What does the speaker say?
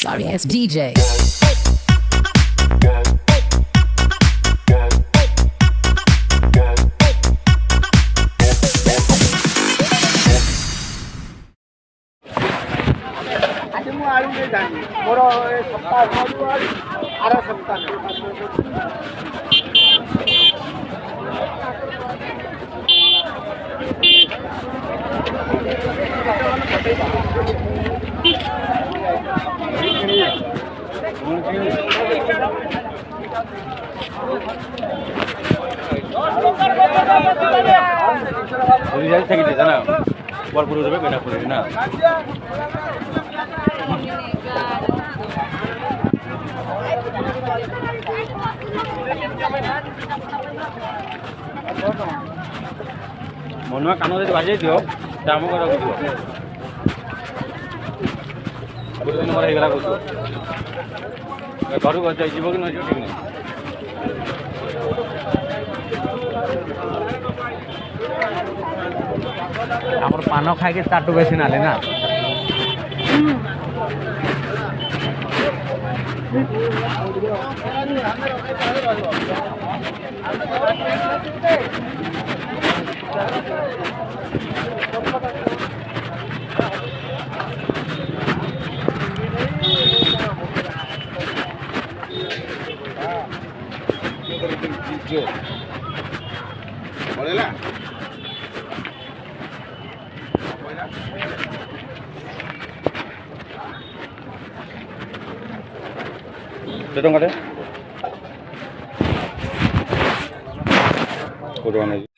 sorry ass DJ. মনে কানো যদি বাজিয়ে দিও দাম করে বুঝবো বুঝদিন পরে এগুলা বুঝবো ঘরু যাই যাব কি না ঠিক নেই আমার পানো খাইকে চাটু বেশি নালে না Tetong ada? Kurang lagi.